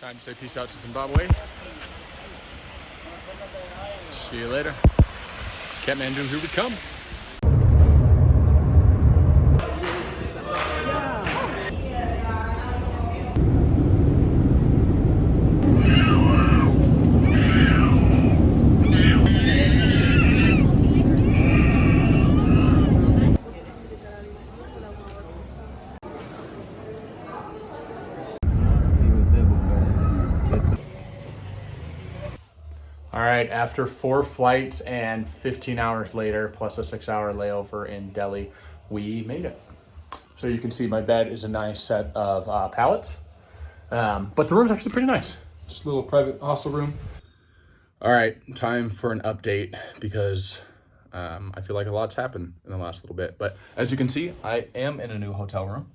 Time to say peace out to Zimbabwe. See you later. Kathmandu, here we come. All right, after 4 flights and 15 hours later, plus a 6-hour layover in Delhi, we made it. So you can see my bed is a nice set of pallets, but the room's actually pretty nice. Just a little private hostel room. All right, time for an update because I feel like a lot's happened in the last little bit. But as you can see, I am in a new hotel room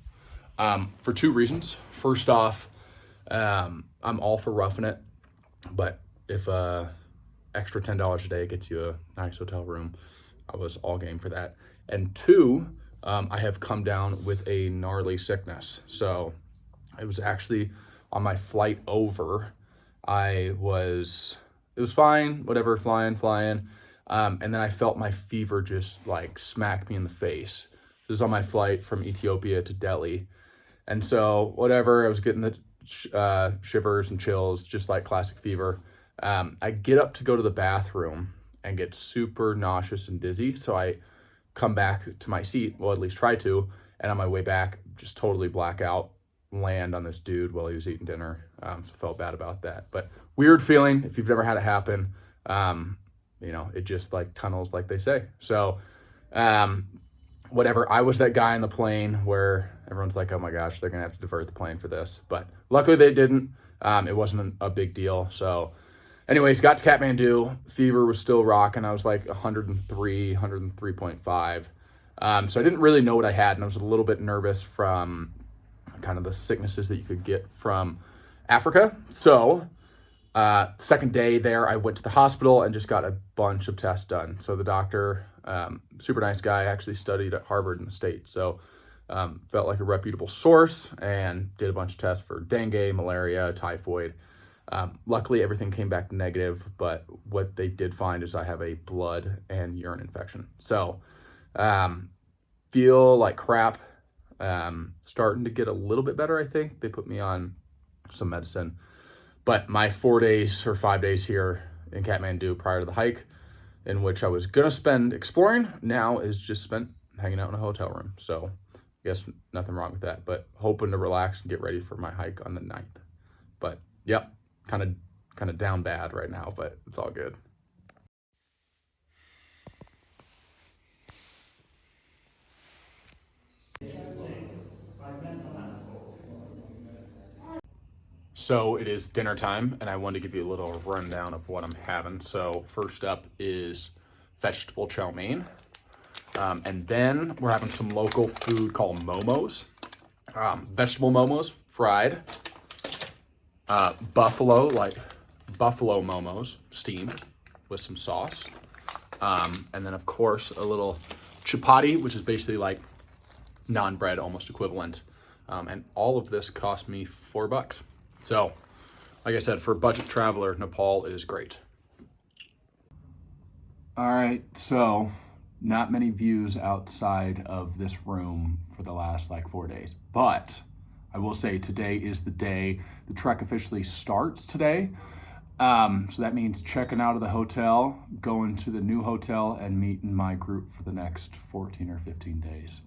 for 2 reasons. First off, I'm all for roughing it, but if extra $10 a day gets you a nice hotel room, I was all game for that. And 2, I have come down with a gnarly sickness. So it was actually on my flight over. It was fine, whatever, flying. And then I felt my fever just like smack me in the face. This was on my flight from Ethiopia to Delhi. And so whatever, I was getting the shivers and chills, just like classic fever. I get up to go to the bathroom and get super nauseous and dizzy. So I come back to my seat, well, at least try to, and on my way back, just totally black out, land on this dude while he was eating dinner. So felt bad about that. But weird feeling if you've never had it happen. It just like tunnels, like they say. So whatever, I was that guy on the plane where everyone's like, oh my gosh, they're gonna have to divert the plane for this. But luckily they didn't. It wasn't a big deal. So anyways, got to Kathmandu, fever was still rocking. I was like 103.5. So I didn't really know what I had, and I was a little bit nervous from kind of the sicknesses that you could get from Africa. So second day there, I went to the hospital and just got a bunch of tests done. So the doctor, super nice guy, actually studied at Harvard in the States. So felt like a reputable source and did a bunch of tests for dengue, malaria, typhoid. Luckily, everything came back negative, but what they did find is I have a blood and urine infection. So feel like crap, starting to get a little bit better, I think. They put me on some medicine. But my 4 days or 5 days here in Kathmandu prior to the hike, in which I was going to spend exploring, now is just spent hanging out in a hotel room. So I guess nothing wrong with that, but hoping to relax and get ready for my hike on the 9th. But yep, kind of down bad right now, but it's all good. So it is dinner time, and I wanted to give you a little rundown of what I'm having. So first up is vegetable chow mein. And then we're having some local food called momos. Vegetable momos, fried. Buffalo momos, steamed with some sauce. And then, of course, a little chapati, which is basically like naan bread, almost equivalent. And all of this cost me $4. So, like I said, for a budget traveler, Nepal is great. All right, so not many views outside of this room for the last 4 days, but I will say today is the day the trek officially starts today. So that means checking out of the hotel, going to the new hotel, and meeting my group for the next 14 or 15 days.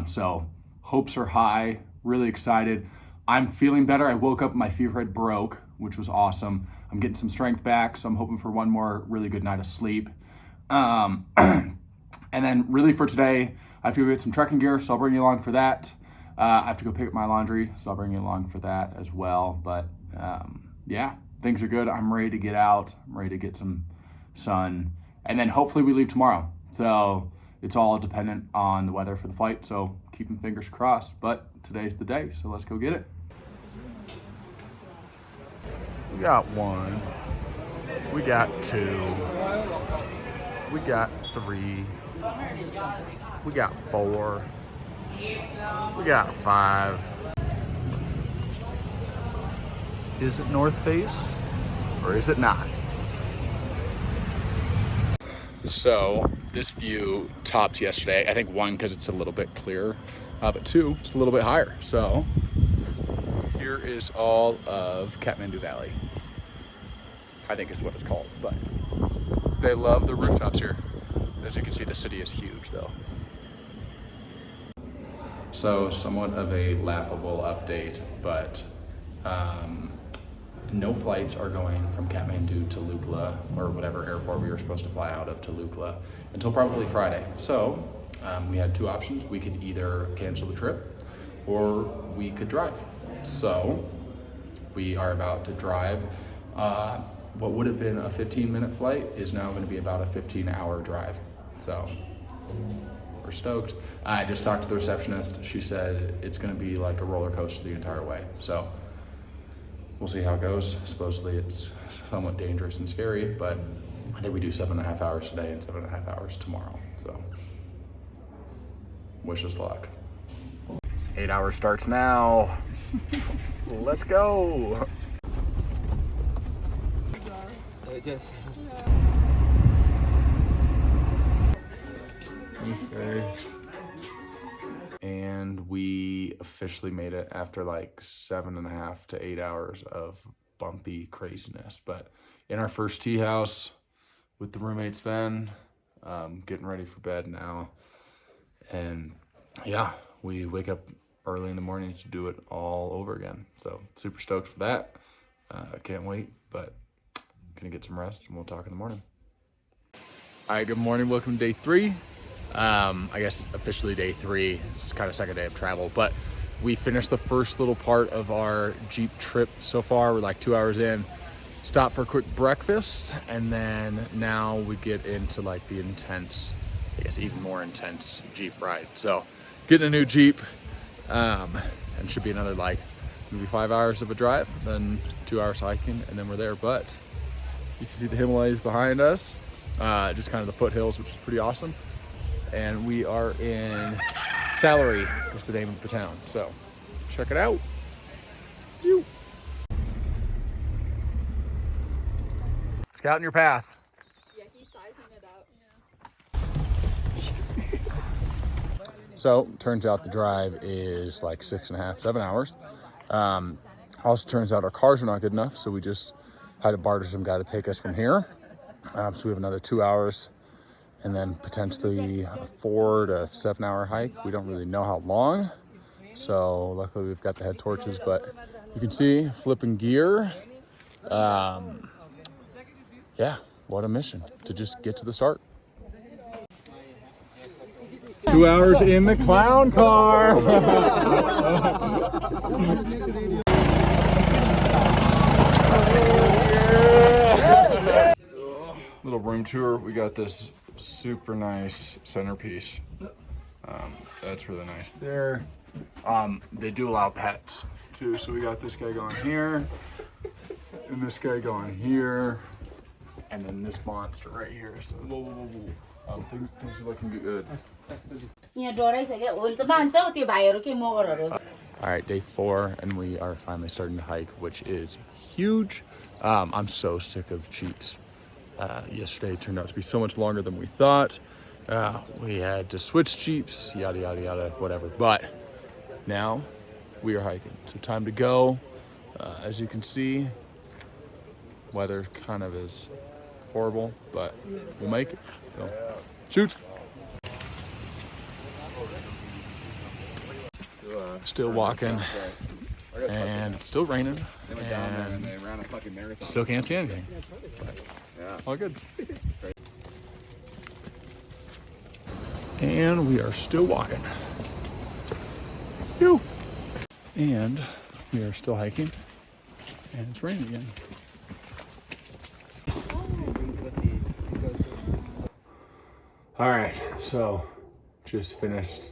So hopes are high, really excited. I'm feeling better. I woke up, my fever had broke, which was awesome. I'm getting some strength back, so I'm hoping for one more really good night of sleep. And then really for today, I have to go get some trekking gear, so I'll bring you along for that. I have to go pick up my laundry, so I'll bring you along for that as well. But yeah, things are good. I'm ready to get out. I'm ready to get some sun. And then hopefully we leave tomorrow. So it's all dependent on the weather for the flight, so keeping fingers crossed. But today's the day, so let's go get it. We got 1. We got 2. We got 3. We got 4. We got 5. Is it North Face or is it not? So this view topped yesterday. I think one, because it's a little bit clearer, but two, it's a little bit higher. So here is all of Kathmandu Valley. I think is what it's called, but they love the rooftops here. As you can see, the city is huge though. So somewhat of a laughable update, but no flights are going from Kathmandu to Lukla, or whatever airport we were supposed to fly out of to Lukla, until probably Friday. So we had two options. We could either cancel the trip or we could drive. So we are about to drive. What would have been a 15-minute flight is now going to be about a 15-hour drive. So we're stoked. I just talked to the receptionist. She said it's going to be like a roller coaster the entire way. So we'll see how it goes. Supposedly it's somewhat dangerous and scary, but I think we do 7.5 hours today and 7.5 hours tomorrow. So wish us luck. 8 hours starts now. Let's go. And we officially made it after like 7.5 to 8 hours of bumpy craziness. But in our first tea house with the roommate Sven, getting ready for bed now. And yeah, we wake up early in the morning to do it all over again. So super stoked for that. I can't wait, but gonna get some rest and we'll talk in the morning. All right, good morning. Welcome to day 3. I guess officially day 3. It's kind of second day of travel, but we finished the first little part of our Jeep trip so far. We're like 2 hours in. Stop for a quick breakfast, and then now we get into like the intense, I guess even more intense Jeep ride. So getting a new Jeep, and should be another like maybe 5 hours of a drive, then 2 hours hiking, and then we're there. But you can see the Himalayas behind us, just kind of the foothills, which is pretty awesome. And we are in Salary, is the name of the town. So check it out. You. Scouting your path. Yeah, he's sizing it out. Yeah. So turns out the drive is like 6.5, 7 hours. Also turns out our cars are not good enough, so we just had to barter some guy to take us from here. So we have another 2 hours. And then potentially a 4 to 7 hour hike. We don't really know how long. So luckily we've got the head torches, but you can see flipping gear. Yeah, what a mission to just get to the start. 2 hours in the clown car. Little room tour. We got this super nice centerpiece. That's really nice there. They do allow pets too, so we got this guy going here and this guy going here and then this monster right here. So things are looking good. All right, day 4, and we are finally starting to hike, which is huge. I'm so sick of Jeeps. Yesterday turned out to be so much longer than we thought. We had to switch Jeeps, yada, yada, yada, whatever. But now we are hiking. So time to go. As you can see, weather kind of is horrible, but we'll make it. So shoot. Still walking, and it's still raining, and still can't see anything. But all good. And we are still walking. Phew. And we are still hiking, and it's raining again. All right, so just finished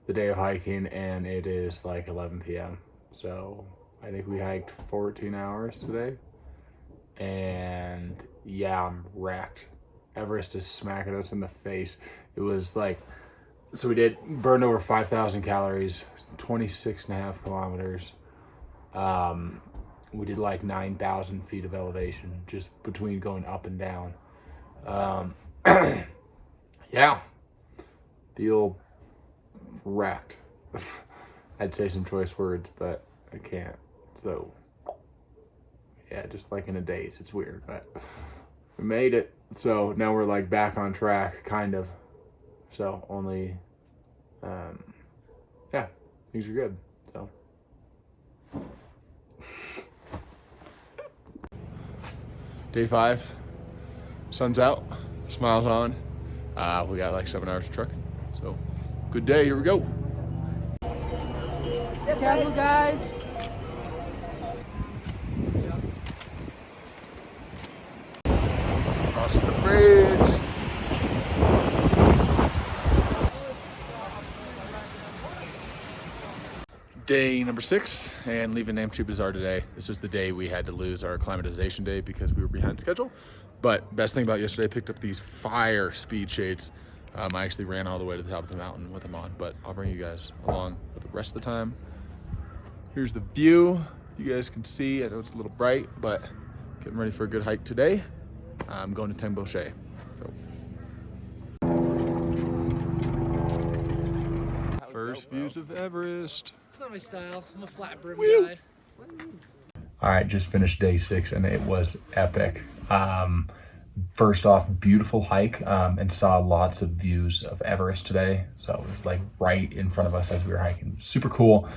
the day of hiking, and it is like 11 p.m. So I think we hiked 14 hours today, and yeah, I'm wrecked. Everest is smacking us in the face. It was like, so we burned over 5,000 calories, 26.5 kilometers. we did like 9,000 feet of elevation just between going up and down. Yeah, feel wrecked. I'd say some choice words, but I can't. So yeah, just like in a daze. It's weird, but we made it. So now we're like back on track, kind of. So only, yeah, things are good. So. Day 5, sun's out, smiles on. We got like 7 hours of trucking. So good day, here we go. Careful, guys. Crossing the bridge. Day number 6 and leaving Namche Bazaar today. This is the day we had to lose our acclimatization day because we were behind schedule. But best thing about yesterday, I picked up these fire speed shades. I actually ran all the way to the top of the mountain with them on, but I'll bring you guys along for the rest of the time. Here's the view. You guys can see, I know it's a little bright, but getting ready for a good hike today. I'm going to Tengboche. So. First views of Everest. It's not my style. I'm a flat brim guy. All right, just finished day 6 and it was epic. First off, beautiful hike, and saw lots of views of Everest today. So it was like right in front of us as we were hiking. Super cool.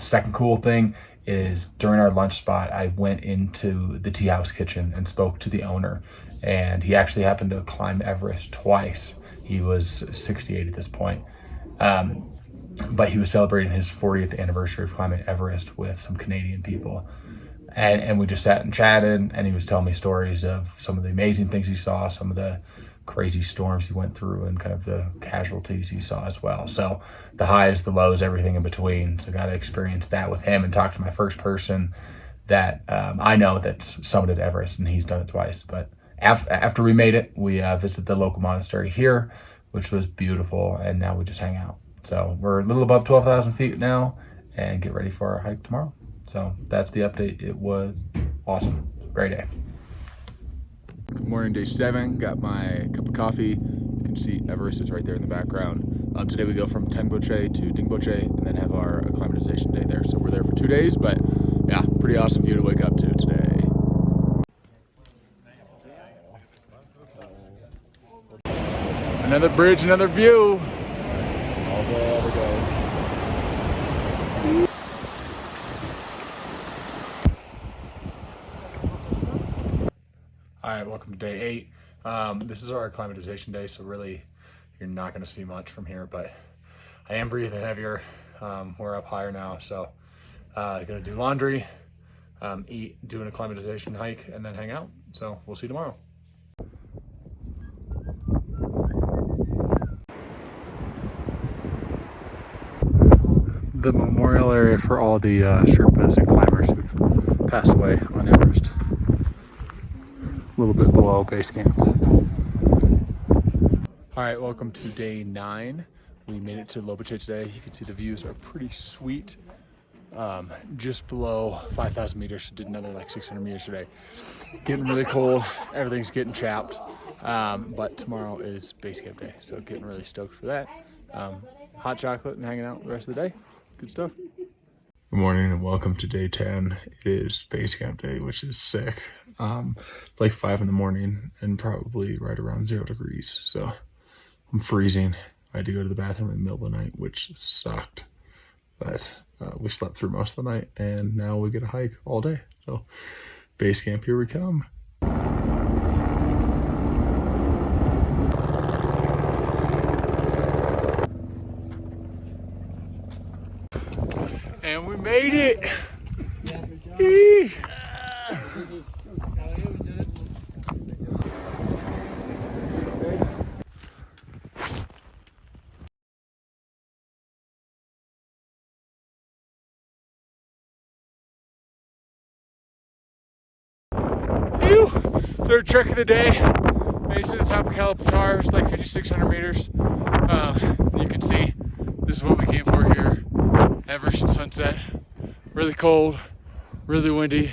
Second cool thing is during our lunch spot, I went into the tea house kitchen and spoke to the owner, and he actually happened to climb Everest twice. He was 68 at this point. But he was celebrating his 40th anniversary of climbing Everest with some Canadian people. And we just sat and chatted, and he was telling me stories of some of the amazing things he saw, some of the crazy storms he went through, and kind of the casualties he saw as well. So the highs, the lows, everything in between. So got to experience that with him and talk to my first person that I know that's summited Everest, and he's done it twice. But after we made it, we visited the local monastery here, which was beautiful, and now we just hang out. So we're a little above 12,000 feet now and get ready for our hike tomorrow. So that's the update. It was awesome. Great day. Good morning, day 7. Got my cup of coffee. You can see Everest is right there in the background. Today we go from Tengboche to Dingboche and then have our acclimatization day there. So we're there for 2 days, but yeah, pretty awesome view to wake up to today. Another bridge, another view. All there we go. All right, welcome to day 8. This is our acclimatization day, so really you're not going to see much from here, but I am breathing heavier. We're up higher now, so going to do laundry, eat, do an acclimatization hike, and then hang out. So we'll see you tomorrow. The memorial area for all the Sherpas and climbers who've passed away on Everest. A little bit below base camp. All right, welcome to day 9. We made it to Lobuche today. You can see the views are pretty sweet. Just below 5,000 meters, did another like 600 meters today. Getting really cold, everything's getting chapped. But tomorrow is base camp day, so getting really stoked for that. Hot chocolate and hanging out the rest of the day. Good stuff. Good morning and welcome to day 10. It is base camp day, which is sick. It's like 5 in the morning and probably right around 0 degrees. So I'm freezing. I had to go to the bathroom in the middle of the night, which sucked. But we slept through most of the night and now we get a hike all day. So base camp, here we come. And we made it. Third trek of the day. Made it to the top of Calapatar. It's like 5,600 meters. You can see this is what we came for here. Everest and sunset. Really cold, really windy,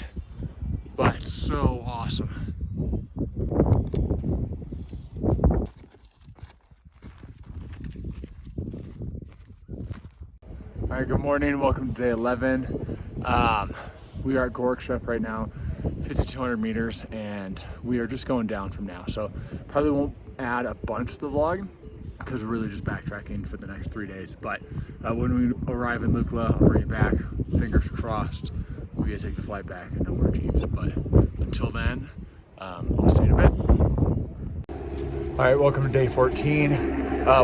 but it's so awesome. All right, good morning. Welcome to day 11. We are at Gorkshep right now, 5,200 meters, and we are just going down from now. So probably won't add a bunch to the vlog because we're really just backtracking for the next 3 days. But when we arrive in Lukla, I'll bring you back. Fingers crossed, we'll be able to take the flight back and no more Jeeps. But until then, I'll see you in a bit. All right, welcome to day 14.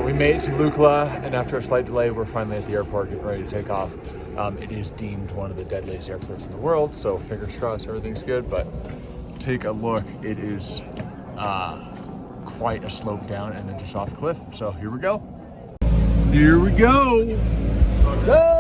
We made it to Lukla, and after a slight delay, we're finally at the airport getting ready to take off. It is deemed one of the deadliest airports in the world, so fingers crossed everything's good, but take a look. It is quite a slope down and then just off the cliff. So here we go. Here we go. Go!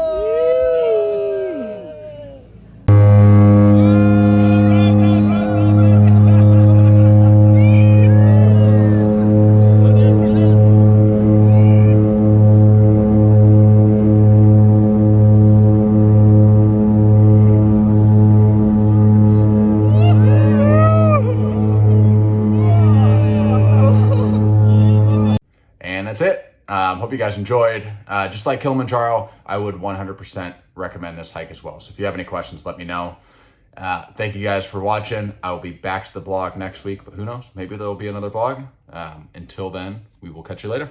And that's it. Hope you guys enjoyed. Just like Kilimanjaro, I would 100% recommend this hike as well. So if you have any questions, let me know. Thank you guys for watching. I will be back to the vlog next week, but who knows? Maybe there will be another vlog. Until then, we will catch you later.